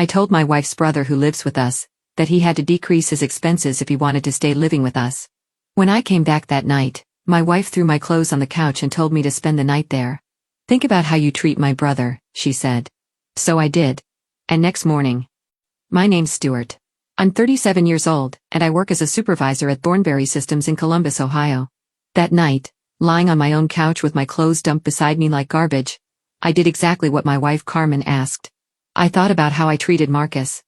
I told my wife's brother who lives with us that he had to decrease his expenses if he wanted to stay living with us. When I came back that night, my wife threw my clothes on the couch and told me to spend the night there. "Think about how you treat my brother," she said. So I did. And next morning. My name's Stuart. I'm 37 years old, and I work as a supervisor at Thornberry Systems in Columbus, Ohio. That night, lying on my own couch with my clothes dumped beside me like garbage, I did exactly what my wife Carmen asked. I thought about how I treated Marcus.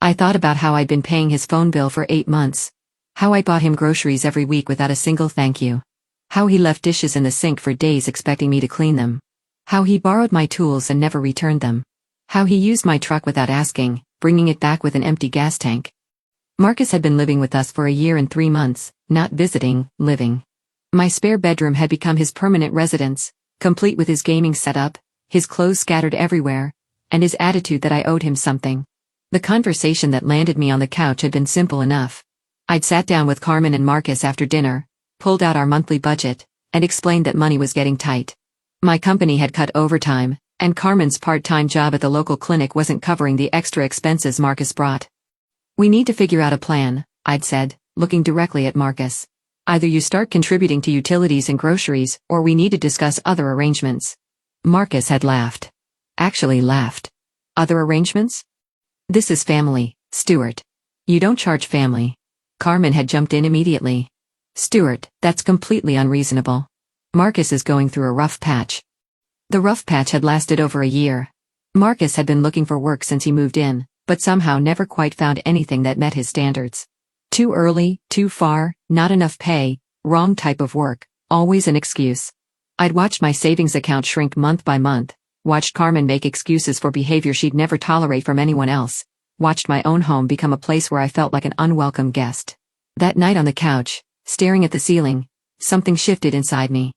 I thought about how I'd been paying his phone bill for 8 months. How I bought him groceries every week without a single thank you. How he left dishes in the sink for days expecting me to clean them. How he borrowed my tools and never returned them. How he used my truck without asking, bringing it back with an empty gas tank. Marcus had been living with us for a year and 3 months, not visiting, living. My spare bedroom had become his permanent residence, complete with his gaming setup, his clothes scattered everywhere, and his attitude that I owed him something. The conversation that landed me on the couch had been simple enough. I'd sat down with Carmen and Marcus after dinner, pulled out our monthly budget, and explained that money was getting tight. My company had cut overtime, and Carmen's part-time job at the local clinic wasn't covering the extra expenses Marcus brought. "We need to figure out a plan," I'd said, looking directly at Marcus. "Either you start contributing to utilities and groceries, or we need to discuss other arrangements." Marcus had laughed. Actually laughed. "Other arrangements? This is family, Stuart. You don't charge family." Carmen had jumped in immediately. "Stuart, that's completely unreasonable. Marcus is going through a rough patch." The rough patch had lasted over a year. Marcus had been looking for work since he moved in, but somehow never quite found anything that met his standards. Too early, too far, not enough pay, wrong type of work, always an excuse. I'd watched my savings account shrink month by month, watched Carmen make excuses for behavior she'd never tolerate from anyone else, watched my own home become a place where I felt like an unwelcome guest. That night on the couch, staring at the ceiling, something shifted inside me.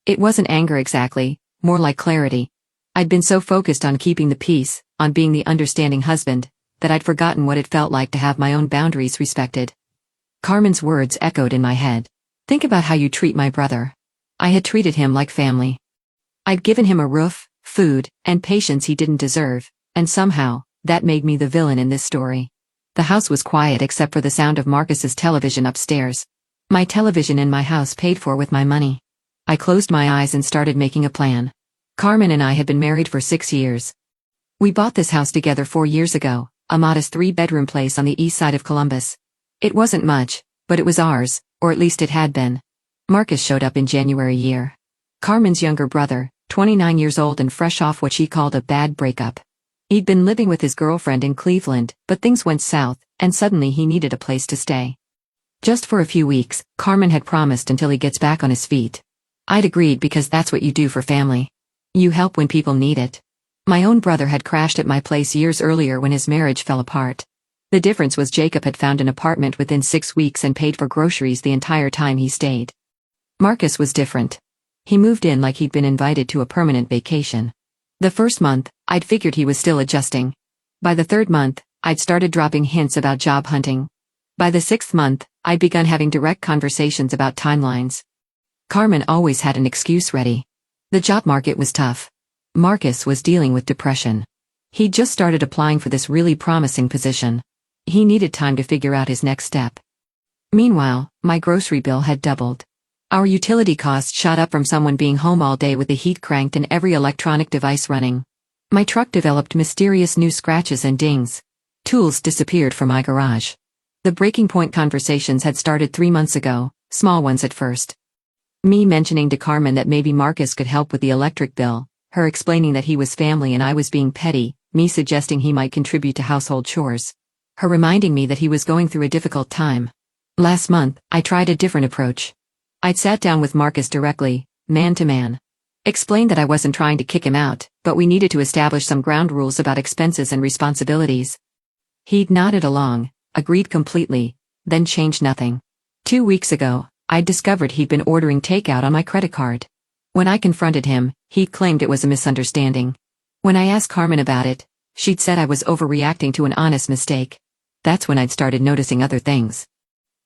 It wasn't anger exactly, more like clarity. I'd been so focused on keeping the peace, on being the understanding husband, that I'd forgotten what it felt like to have my own boundaries respected. Carmen's words echoed in my head. "Think about how you treat my brother." I had treated him like family. I'd given him a roof, food, and patience he didn't deserve, and somehow, that made me the villain in this story. The house was quiet except for the sound of Marcus's television upstairs. My television in my house paid for with my money. I closed my eyes and started making a plan. Carmen and I had been married for 6 years. We bought this house together 4 years ago, a modest 3-bedroom place on the east side of Columbus. It wasn't much, but it was ours, or at least it had been. Marcus showed up in January year. Carmen's younger brother, 29 years old and fresh off what she called a bad breakup. He'd been living with his girlfriend in Cleveland, but things went south, and suddenly he needed a place to stay. Just for a few weeks, Carmen had promised until he gets back on his feet. I'd agreed because that's what you do for family. You help when people need it. My own brother had crashed at my place years earlier when his marriage fell apart. The difference was Jacob had found an apartment within 6 weeks and paid for groceries the entire time he stayed. Marcus was different. He moved in like he'd been invited to a permanent vacation. The first month, I'd figured he was still adjusting. By the 3rd month, I'd started dropping hints about job hunting. By the 6th month, I'd begun having direct conversations about timelines. Carmen always had an excuse ready. The job market was tough. Marcus was dealing with depression. He'd just started applying for this really promising position. He needed time to figure out his next step. Meanwhile, my grocery bill had doubled. Our utility costs shot up from someone being home all day with the heat cranked and every electronic device running. My truck developed mysterious new scratches and dings. Tools disappeared from my garage. The breaking point conversations had started 3 months ago, small ones at first. Me mentioning to Carmen that maybe Marcus could help with the electric bill, her explaining that he was family and I was being petty, me suggesting he might contribute to household chores. Her reminding me that he was going through a difficult time. Last month, I tried a different approach. I'd sat down with Marcus directly, man to man. Explained that I wasn't trying to kick him out, but we needed to establish some ground rules about expenses and responsibilities. He'd nodded along, agreed completely, then changed nothing. 2 weeks ago, I'd discovered he'd been ordering takeout on my credit card. When I confronted him, he'd claimed it was a misunderstanding. When I asked Carmen about it, she'd said I was overreacting to an honest mistake. That's when I'd started noticing other things.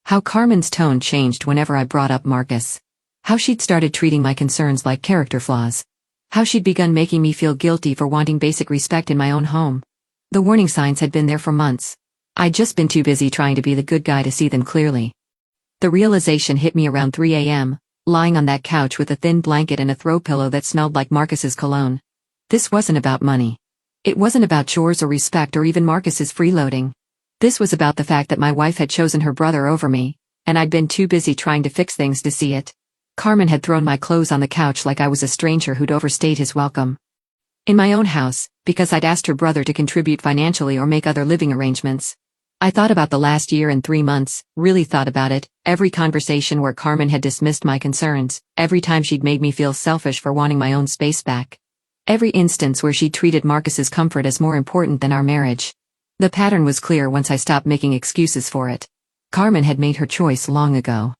How Carmen's tone changed whenever I brought up Marcus. How she'd started treating my concerns like character flaws. How she'd begun making me feel guilty for wanting basic respect in my own home. The warning signs had been there for months. I'd just been too busy trying to be the good guy to see them clearly. The realization hit me around 3 a.m., lying on that couch with a thin blanket and a throw pillow that smelled like Marcus's cologne. This wasn't about money. It wasn't about chores or respect or even Marcus's freeloading. This was about the fact that my wife had chosen her brother over me, and I'd been too busy trying to fix things to see it. Carmen had thrown my clothes on the couch like I was a stranger who'd overstayed his welcome. In my own house, because I'd asked her brother to contribute financially or make other living arrangements. I thought about the last year and 3 months, really thought about it, every conversation where Carmen had dismissed my concerns, every time she'd made me feel selfish for wanting my own space back. Every instance where she treated Marcus's comfort as more important than our marriage. The pattern was clear once I stopped making excuses for it. Carmen had made her choice long ago.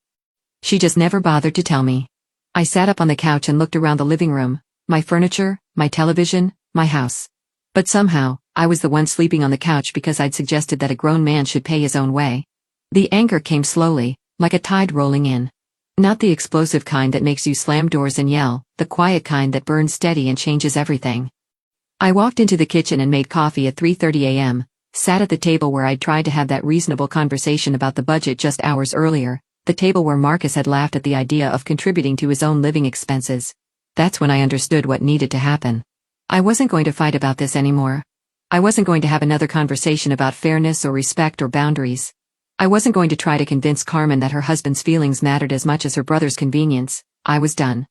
She just never bothered to tell me. I sat up on the couch and looked around the living room, my furniture, my television, my house. But somehow, I was the one sleeping on the couch because I'd suggested that a grown man should pay his own way. The anger came slowly, like a tide rolling in. Not the explosive kind that makes you slam doors and yell, the quiet kind that burns steady and changes everything. I walked into the kitchen and made coffee at 3:30 a.m., sat at the table where I'd tried to have that reasonable conversation about the budget just hours earlier, the table where Marcus had laughed at the idea of contributing to his own living expenses. That's when I understood what needed to happen. I wasn't going to fight about this anymore. I wasn't going to have another conversation about fairness or respect or boundaries. I wasn't going to try to convince Carmen that her husband's feelings mattered as much as her brother's convenience. I was done.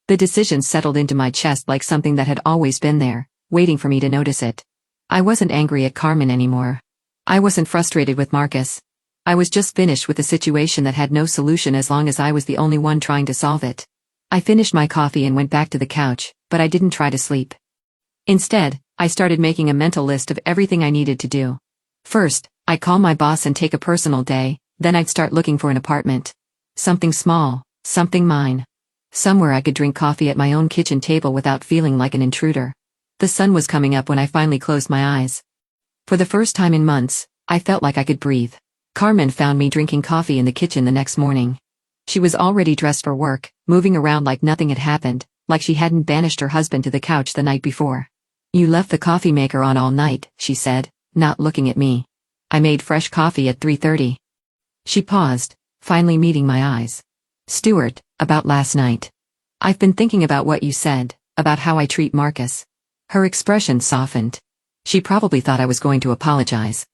The decision settled into my chest like something that had always been there, waiting for me to notice it. I wasn't angry at Carmen anymore. I wasn't frustrated with Marcus. I was just finished with a situation that had no solution as long as I was the only one trying to solve it. I finished my coffee and went back to the couch, but I didn't try to sleep. Instead, I started making a mental list of everything I needed to do. First, I'd call my boss and take a personal day, then I'd start looking for an apartment. Something small, something mine. Somewhere I could drink coffee at my own kitchen table without feeling like an intruder. The sun was coming up when I finally closed my eyes. For the first time in months, I felt like I could breathe. Carmen found me drinking coffee in the kitchen the next morning. She was already dressed for work, moving around like nothing had happened, like she hadn't banished her husband to the couch the night before. "You left the coffee maker on all night," she said, not looking at me. "I made fresh coffee at 3:30. She paused, finally meeting my eyes. "Stuart, about last night. I've been thinking about what you said, about how I treat Marcus." Her expression softened. She probably thought I was going to apologize.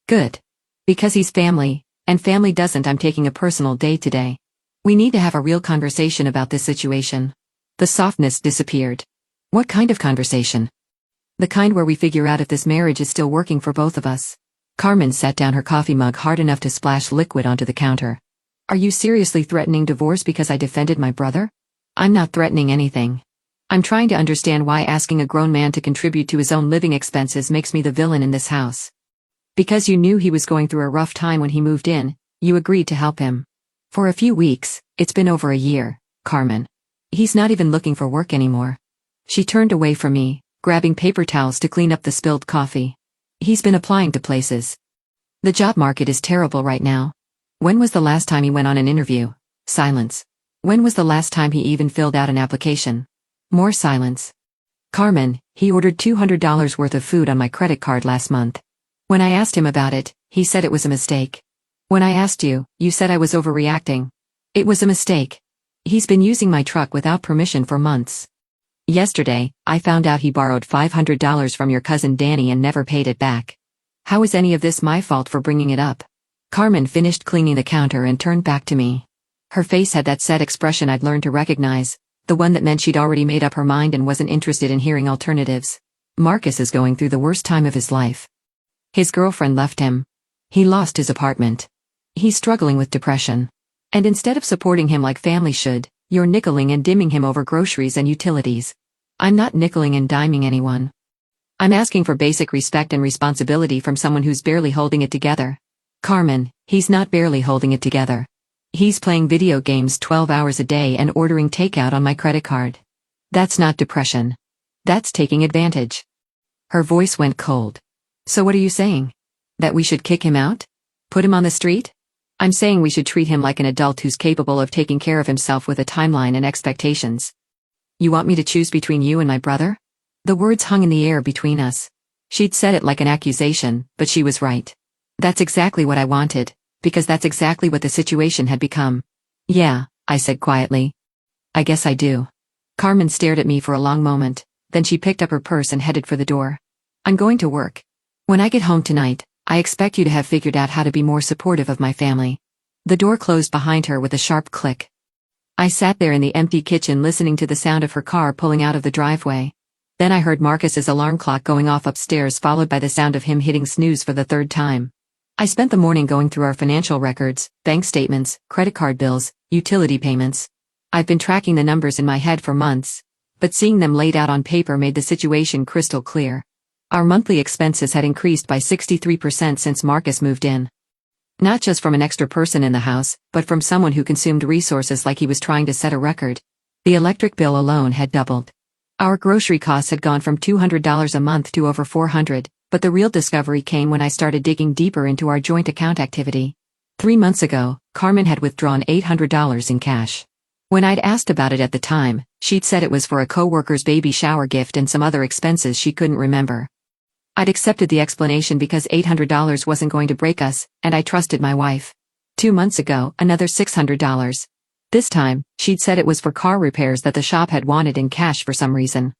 "Good. Because he's family, and family doesn't. I'm taking a personal day today. We need to have a real conversation about this situation." The softness disappeared. "What kind of conversation?" "The kind where we figure out if this marriage is still working for both of us." Carmen set down her coffee mug hard enough to splash liquid onto the counter. "Are you seriously threatening divorce because I defended my brother?" "I'm not threatening anything. I'm trying to understand why asking a grown man to contribute to his own living expenses makes me the villain in this house." "Because you knew he was going through a rough time when he moved in, you agreed to help him. For a few weeks, it's been over a year, Carmen. He's not even looking for work anymore." She turned away from me, grabbing paper towels to clean up the spilled coffee. "He's been applying to places. The job market is terrible right now. When was the last time he went on an interview?" Silence. "When was the last time he even filled out an application?" More silence. "Carmen, he ordered $200 worth of food on my credit card last month. When I asked him about it, he said it was a mistake. When I asked you, you said I was overreacting. It was a mistake. He's been using my truck without permission for months. Yesterday, I found out he borrowed $500 from your cousin Danny and never paid it back. How is any of this my fault for bringing it up?" Carmen finished cleaning the counter and turned back to me. Her face had that sad expression I'd learned to recognize, the one that meant she'd already made up her mind and wasn't interested in hearing alternatives. "Marcus is going through the worst time of his life. His girlfriend left him. He lost his apartment. He's struggling with depression. And instead of supporting him like family should, you're nickeling and dimming him over groceries and utilities." "I'm not nickeling and diming anyone. I'm asking for basic respect and responsibility from someone who's barely holding it together." "Carmen, he's not barely holding it together. He's playing video games 12 hours a day and ordering takeout on my credit card. That's not depression. That's taking advantage." Her voice went cold. "So what are you saying? That we should kick him out? Put him on the street?" "I'm saying we should treat him like an adult who's capable of taking care of himself with a timeline and expectations." "You want me to choose between you and my brother?" The words hung in the air between us. She'd said it like an accusation, but she was right. That's exactly what I wanted, because that's exactly what the situation had become. Yeah, I said quietly. I guess I do. Carmen stared at me for a long moment, then she picked up her purse and headed for the door. I'm going to work. When I get home tonight, I expect you to have figured out how to be more supportive of my family. The door closed behind her with a sharp click. I sat there in the empty kitchen listening to the sound of her car pulling out of the driveway. Then I heard Marcus's alarm clock going off upstairs, followed by the sound of him hitting snooze for the third time. I spent the morning going through our financial records, bank statements, credit card bills, utility payments. I've been tracking the numbers in my head for months, but seeing them laid out on paper made the situation crystal clear. Our monthly expenses had increased by 63% since Marcus moved in. Not just from an extra person in the house, but from someone who consumed resources like he was trying to set a record. The electric bill alone had doubled. Our grocery costs had gone from $200 a month to over $400, but the real discovery came when I started digging deeper into our joint account activity. 3 months ago, Carmen had withdrawn $800 in cash. When I'd asked about it at the time, she'd said it was for a coworker's baby shower gift and some other expenses she couldn't remember. I'd accepted the explanation because $800 wasn't going to break us, and I trusted my wife. 2 months ago, another $600. This time, she'd said it was for car repairs that the shop had wanted in cash for some reason.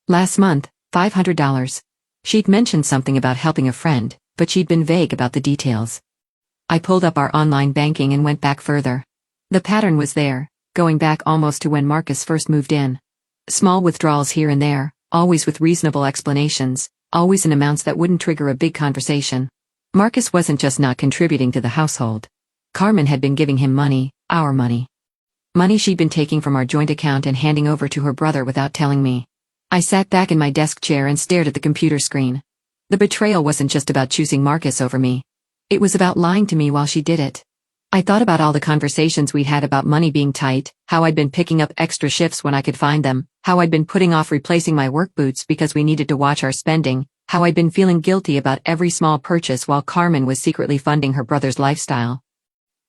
Last month, $500. She'd mentioned something about helping a friend, but she'd been vague about the details. I pulled up our online banking and went back further. The pattern was there, going back almost to when Marcus first moved in. Small withdrawals here and there, always with reasonable explanations, always in amounts that wouldn't trigger a big conversation. Marcus wasn't just not contributing to the household. Carmen had been giving him money, our money. Money she'd been taking from our joint account and handing over to her brother without telling me. I sat back in my desk chair and stared at the computer screen. The betrayal wasn't just about choosing Marcus over me. It was about lying to me while she did it. I thought about all the conversations we'd had about money being tight, how I'd been picking up extra shifts when I could find them, how I'd been putting off replacing my work boots because we needed to watch our spending, how I'd been feeling guilty about every small purchase while Carmen was secretly funding her brother's lifestyle.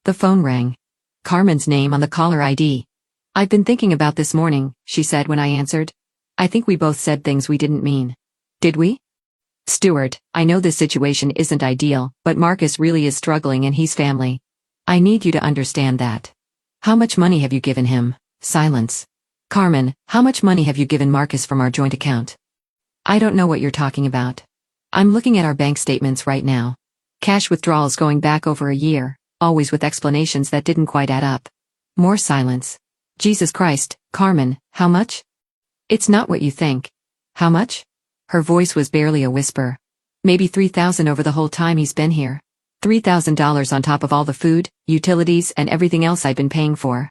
The phone rang. Carmen's name on the caller ID. I've been thinking about this morning, she said when I answered. I think we both said things we didn't mean. Did we? Stuart, I know this situation isn't ideal, but Marcus really is struggling and he's family. I need you to understand that. How much money have you given him? Silence. Carmen, how much money have you given Marcus from our joint account? I don't know what you're talking about. I'm looking at our bank statements right now. Cash withdrawals going back over a year, always with explanations that didn't quite add up. More silence. Jesus Christ, Carmen, how much? It's not what you think. How much? Her voice was barely a whisper. Maybe $3,000 over the whole time he's been here. $3,000 on top of all the food, utilities, and everything else I'd been paying for.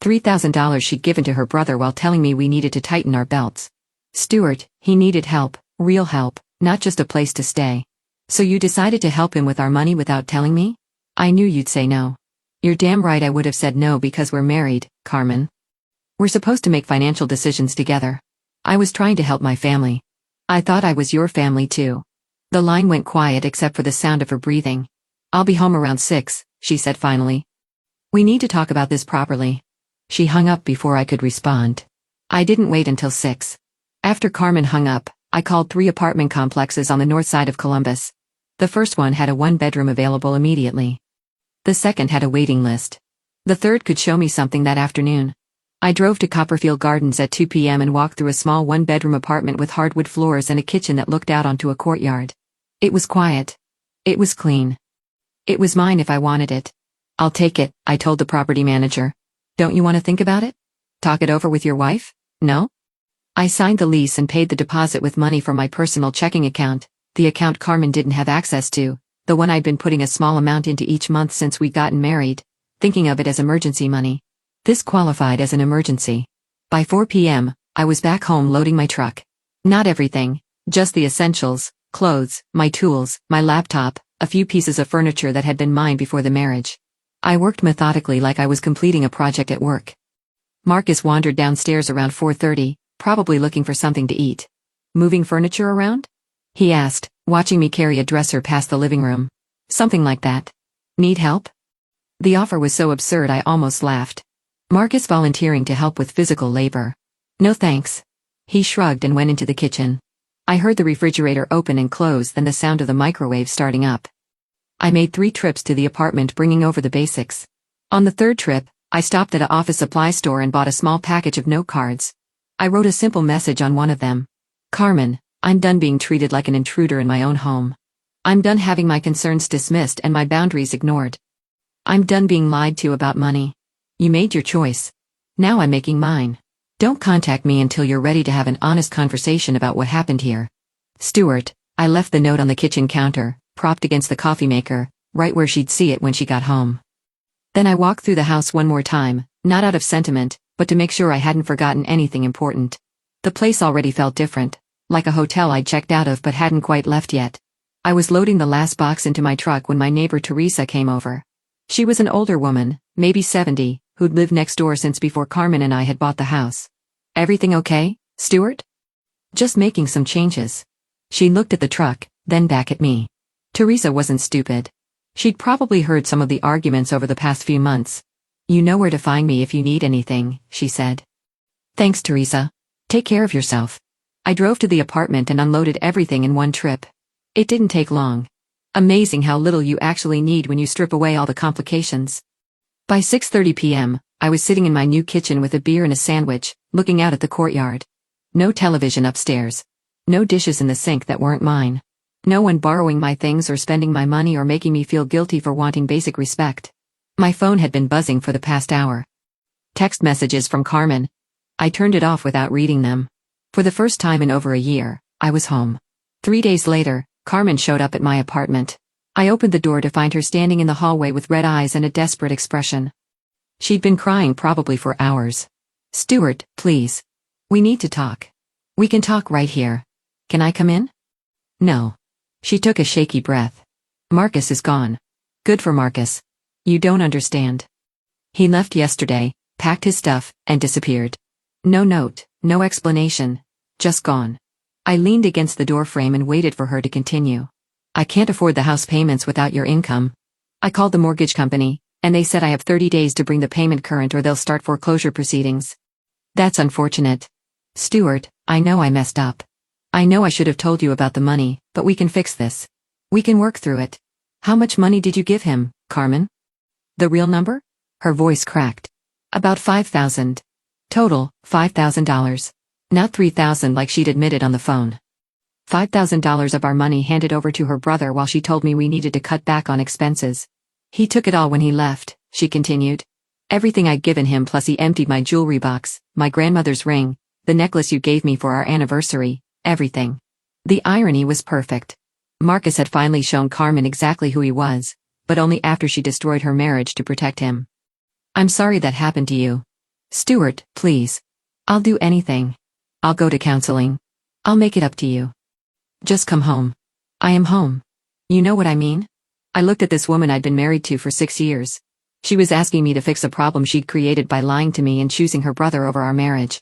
$3,000 she'd given to her brother while telling me we needed to tighten our belts. Stuart, he needed help, real help, not just a place to stay. So you decided to help him with our money without telling me? I knew you'd say no. You're damn right I would have said no because we're married, Carmen. We're supposed to make financial decisions together. I was trying to help my family. I thought I was your family too. The line went quiet except for the sound of her breathing. I'll be home around 6, she said finally. We need to talk about this properly. She hung up before I could respond. I didn't wait until 6. After Carmen hung up, I called 3 apartment complexes on the north side of Columbus. The first one had a 1-bedroom available immediately. The second had a waiting list. The third could show me something that afternoon. I drove to Copperfield Gardens at 2 p.m. and walked through a small 1-bedroom apartment with hardwood floors and a kitchen that looked out onto a courtyard. It was quiet. It was clean. It was mine if I wanted it. I'll take it, I told the property manager. Don't you want to think about it? Talk it over with your wife? No? I signed the lease and paid the deposit with money from my personal checking account, the account Carmen didn't have access to, the one I'd been putting a small amount into each month since we'd gotten married, thinking of it as emergency money. This qualified as an emergency. By 4 p.m., I was back home loading my truck. Not everything, just the essentials, clothes, my tools, my laptop, a few pieces of furniture that had been mine before the marriage. I worked methodically like I was completing a project at work. Marcus wandered downstairs around 4:30, probably looking for something to eat. Moving furniture around? He asked, watching me carry a dresser past the living room. Something like that. Need help? The offer was so absurd I almost laughed. Marcus volunteering to help with physical labor. No thanks. He shrugged and went into the kitchen. I heard the refrigerator open and close, then the sound of the microwave starting up. I made 3 trips to the apartment, bringing over the basics. On the 3rd trip, I stopped at an office supply store and bought a small package of note cards. I wrote a simple message on one of them. Carmen, I'm done being treated like an intruder in my own home. I'm done having my concerns dismissed and my boundaries ignored. I'm done being lied to about money. You made your choice. Now I'm making mine. Don't contact me until you're ready to have an honest conversation about what happened here. Stuart. I left the note on the kitchen counter, propped against the coffee maker, right where she'd see it when she got home. Then I walked through the house one more time, not out of sentiment, but to make sure I hadn't forgotten anything important. The place already felt different, like a hotel I'd checked out of but hadn't quite left yet. I was loading the last box into my truck when my neighbor Teresa came over. She was an older woman, maybe 70, who'd lived next door since before Carmen and I had bought the house. Everything okay, Stuart? Just making some changes. She looked at the truck, then back at me. Teresa wasn't stupid. She'd probably heard some of the arguments over the past few months. You know where to find me if you need anything, she said. Thanks, Teresa. Take care of yourself. I drove to the apartment and unloaded everything in one trip. It didn't take long. Amazing how little you actually need when you strip away all the complications. By 6:30 p.m., I was sitting in my new kitchen with a beer and a sandwich, looking out at the courtyard. No television upstairs. No dishes in the sink that weren't mine. No one borrowing my things or spending my money or making me feel guilty for wanting basic respect. My phone had been buzzing for the past hour. Text messages from Carmen. I turned it off without reading them. For the first time in over a year, I was home. 3 days later, Carmen showed up at my apartment. I opened the door to find her standing in the hallway with red eyes and a desperate expression. She'd been crying probably for hours. Stuart, please. We need to talk. We can talk right here. Can I come in? No. She took a shaky breath. Marcus is gone. Good for Marcus. You don't understand. He left yesterday, packed his stuff, and disappeared. No note, no explanation. Just gone. I leaned against the doorframe and waited for her to continue. I can't afford the house payments without your income. I called the mortgage company, and they said I have 30 days to bring the payment current or they'll start foreclosure proceedings. That's unfortunate. Stuart, I know I messed up. I know I should have told you about the money, but we can fix this. We can work through it. How much money did you give him, Carmen? The real number? Her voice cracked. About $5,000. Total, $5,000. Not $3,000 like she'd admitted on the phone. $5,000 of our money handed over to her brother while she told me we needed to cut back on expenses. He took it all when he left, she continued. Everything I'd given him, plus he emptied my jewelry box, my grandmother's ring, the necklace you gave me for our anniversary, everything. The irony was perfect. Marcus had finally shown Carmen exactly who he was, but only after she destroyed her marriage to protect him. I'm sorry that happened to you. Stuart, please. I'll do anything. I'll go to counseling. I'll make it up to you. Just come home. I am home. You know what I mean? I looked at this woman I'd been married to for 6 years. She was asking me to fix a problem she'd created by lying to me and choosing her brother over our marriage.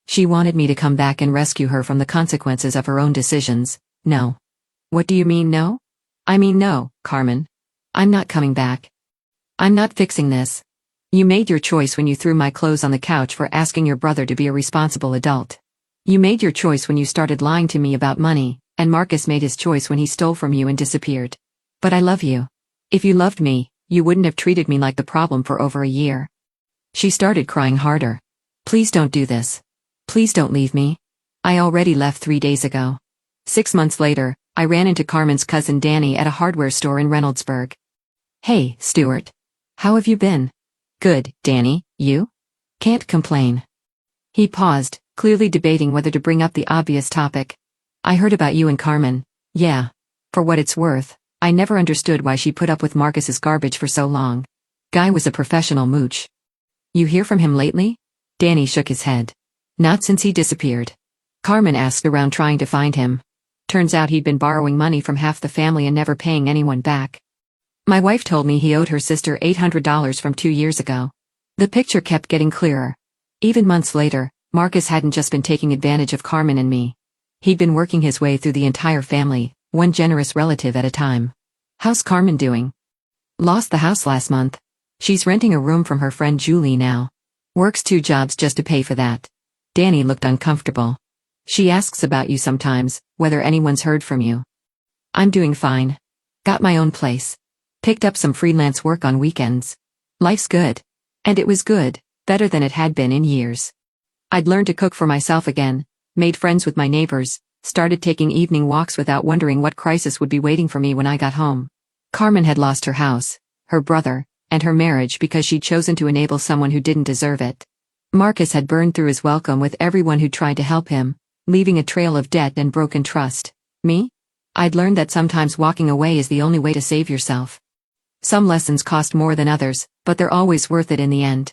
She wanted me to come back and rescue her from the consequences of her own decisions. No. What do you mean no? I mean no, Carmen. I'm not coming back. I'm not fixing this. You made your choice when you threw my clothes on the couch for asking your brother to be a responsible adult. You made your choice when you started lying to me about money, and Marcus made his choice when he stole from you and disappeared. But I love you. If you loved me, you wouldn't have treated me like the problem for over a year. She started crying harder. Please don't do this. Please don't leave me. I already left 3 days ago. 6 months later, I ran into Carmen's cousin Danny at a hardware store in Reynoldsburg. Hey, Stuart. How have you been? Good, Danny, you? Can't complain. He paused, clearly debating whether to bring up the obvious topic. I heard about you and Carmen. Yeah. For what it's worth, I never understood why she put up with Marcus's garbage for so long. Guy was a professional mooch. You hear from him lately? Danny shook his head. Not since he disappeared. Carmen asked around trying to find him. Turns out he'd been borrowing money from half the family and never paying anyone back. My wife told me he owed her sister $800 from 2 years ago. The picture kept getting clearer. Even months later, Marcus hadn't just been taking advantage of Carmen and me. He'd been working his way through the entire family, one generous relative at a time. How's Carmen doing? Lost the house last month. She's renting a room from her friend Julie now. Works 2 jobs just to pay for that. Danny looked uncomfortable. She asks about you sometimes, whether anyone's heard from you. I'm doing fine. Got my own place. Picked up some freelance work on weekends. Life's good. And it was good, better than it had been in years. I'd learned to cook for myself again, made friends with my neighbors, started taking evening walks without wondering what crisis would be waiting for me when I got home. Carmen had lost her house, her brother, and her marriage because she'd chosen to enable someone who didn't deserve it. Marcus had burned through his welcome with everyone who tried to help him, leaving a trail of debt and broken trust. Me? I'd learned that sometimes walking away is the only way to save yourself. Some lessons cost more than others, but they're always worth it in the end.